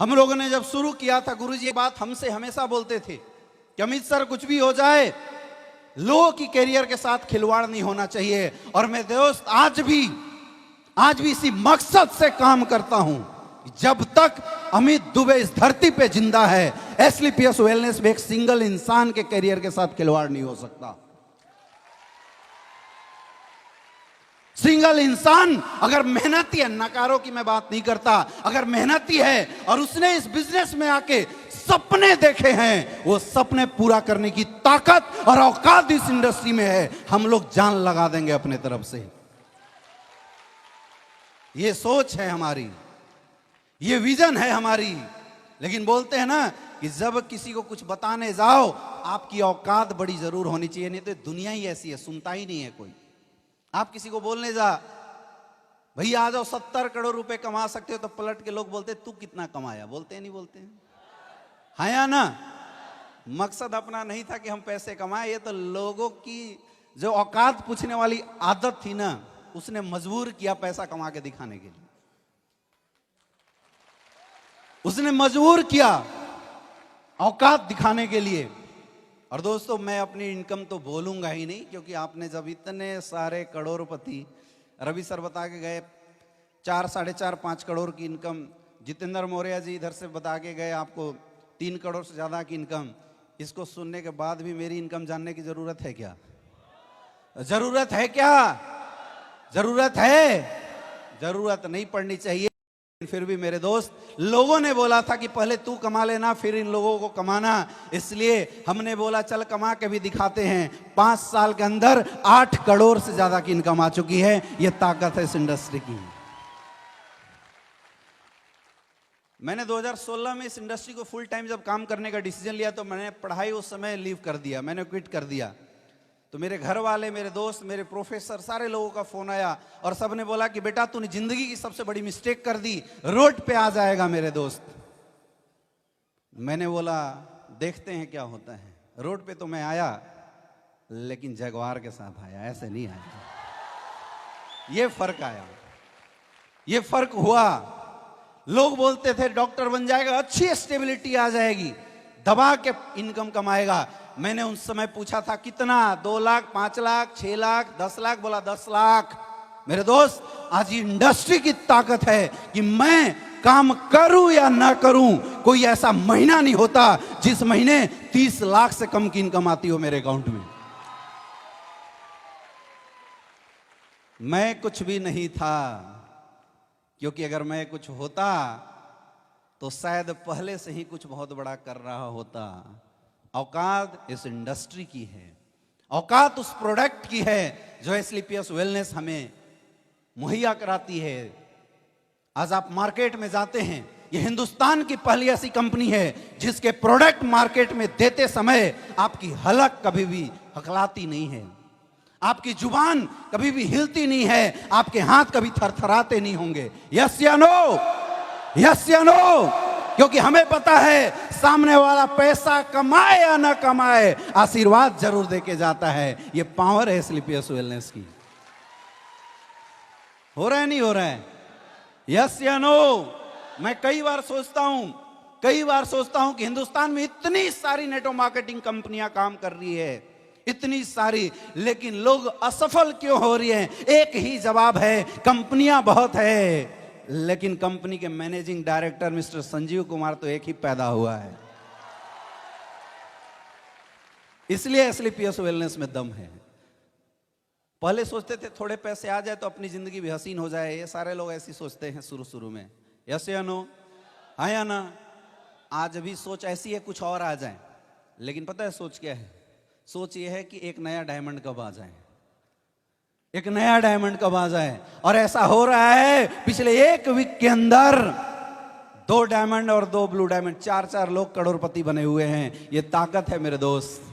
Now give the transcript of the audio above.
हम लोगों ने जब शुरू किया था, गुरुजी ये बात हमसे हमेशा बोलते थे कि अमित सर कुछ भी हो जाए, लोगों की कैरियर के साथ खिलवाड़ नहीं होना चाहिए। और मैं दोस्त आज भी इसी मकसद से काम करता हूं, जब तक अमित दुबे इस धरती पे जिंदा है, एसलीपीएस वेलनेस में एक सिंगल इंसान के कैरियर के साथ खिलवाड़ नहीं हो सकता। सिंगल इंसान अगर मेहनती है, नकारों की मैं बात नहीं करता, अगर मेहनती है और उसने इस बिजनेस में आके सपने देखे हैं, वो सपने पूरा करने की ताकत और औकात इस इंडस्ट्री में है। हम लोग जान लगा देंगे अपने तरफ से। ये सोच है हमारी, ये विजन है हमारी। लेकिन बोलते हैं ना कि जब किसी को कुछ बताने जाओ, आपकी औकात बड़ी जरूर होनी चाहिए, नहीं तो दुनिया ही ऐसी है, सुनता ही नहीं है कोई। आप किसी को बोलने जा, भैया आ जाओ 70 करोड़ रुपए कमा सकते हो, तो पलट के लोग बोलते तू कितना कमाया, बोलते हैं नहीं बोलते हैं? हाँ या ना? मकसद अपना नहीं था कि हम पैसे कमाए, ये तो लोगों की जो औकात पूछने वाली आदत थी ना, उसने मजबूर किया पैसा कमा के दिखाने के लिए। उसने मजबूर किया औकात दिखाने के लिए। और दोस्तों मैं अपनी इनकम तो बोलूंगा ही नहीं, क्योंकि आपने जब इतने सारे करोड़पति, रवि सर बता के गए 4, 4.5, 5 करोड़ की इनकम, जितेंद्र मौर्य जी इधर से बता के गए आपको 3 करोड़ से ज़्यादा की इनकम। इसको सुनने के बाद भी मेरी इनकम जानने की ज़रूरत है क्या? ज़रूरत है क्या? ज़रूरत है? ज़रूरत नहीं पड़नी चाहिए। फिर भी मेरे दोस्त, लोगों ने बोला था कि पहले तू कमा लेना, फिर इन लोगों को कमाना, इसलिए हमने बोला चल कमा के भी दिखाते हैं। 5 साल के अंदर 8 करोड़ से ज्यादा की इनकम आ चुकी है। यह ताकत है इस इंडस्ट्री की। मैंने 2016 में इस इंडस्ट्री को फुल टाइम जब काम करने का डिसीजन लिया, तो मैंने पढ़ाई उस समय लीव कर दिया, मैंने क्विट कर दिया। तो मेरे घर वाले, मेरे दोस्त, मेरे प्रोफेसर, सारे लोगों का फोन आया और सब ने बोला कि बेटा तूने जिंदगी की सबसे बड़ी मिस्टेक कर दी, रोड पे आ जाएगा मेरे दोस्त। मैंने बोला देखते हैं क्या होता है। रोड पे तो मैं आया, लेकिन जगवार के साथ आया, ऐसे नहीं आया। ये फर्क आया, ये फर्क हुआ। लोग बोलते थे डॉक्टर बन जाएगा, अच्छी स्टेबिलिटी आ जाएगी, दबा के इनकम कमाएगा। मैंने उस समय पूछा था कितना, 2 लाख, 5 लाख, 6 लाख, 10 लाख, बोला 10 लाख। मेरे दोस्त आज इंडस्ट्री की ताकत है कि मैं काम करूं या ना करूं, कोई ऐसा महीना नहीं होता जिस महीने 30 लाख से कम की इनकम आती हो मेरे अकाउंट में। मैं कुछ भी नहीं था, क्योंकि अगर मैं कुछ होता तो शायद पहले से ही कुछ बहुत बड़ा कर रहा होता। औकात इस इंडस्ट्री की है, औकात उस प्रोडक्ट की है जो एसलीपीएस वेलनेस हमें मुहैया कराती है। आज आप मार्केट में जाते हैं, ये हिंदुस्तान की पहली ऐसी कंपनी है जिसके प्रोडक्ट मार्केट में देते समय आपकी हलक कभी भी हकलाती नहीं है, आपकी जुबान कभी भी हिलती नहीं है, आपके हाथ कभी थरथराते नहीं होंगे। यस या नो? यस या नो? क्योंकि हमें पता है सामने वाला पैसा कमाए या ना कमाए, आशीर्वाद जरूर देके जाता है। ये पावर है एसलीपीएस वेलनेस की। हो रहा है नहीं हो रहा है? यस या नो? मैं कई बार सोचता हूं कि हिंदुस्तान में इतनी सारी नेटवर्क मार्केटिंग कंपनियां काम कर रही है, इतनी सारी, लेकिन लोग असफल क्यों हो रही हैं? एक ही जवाब है, कंपनियां बहुत है, लेकिन कंपनी के managing director mister Sanjeev Kumar तो एक ही पैदा हुआ है। इसलिए एसलीपीएस वेलनेस में दम है। पहले सोचते थे थोड़े पैसे आ जाए तो अपनी जिंदगी भी हसीन हो जाए, ये सारे लोग ऐसी सोचते हैं शुरू में। यस या नो? हाँ या ना? आज भी सोच ऐसी है कुछ और आ जाए, लेकिन पता है सोच क्या है? सोच ये है कि एक नया डायमंड कब आ जाए, एक नया डायमंड कब आ जाए। और ऐसा हो रहा है, पिछले 1 वीक के अंदर 2 डायमंड और 2 ब्लू डायमंड, 4 लोग करोड़पति बने हुए हैं। ये ताकत है मेरे दोस्त।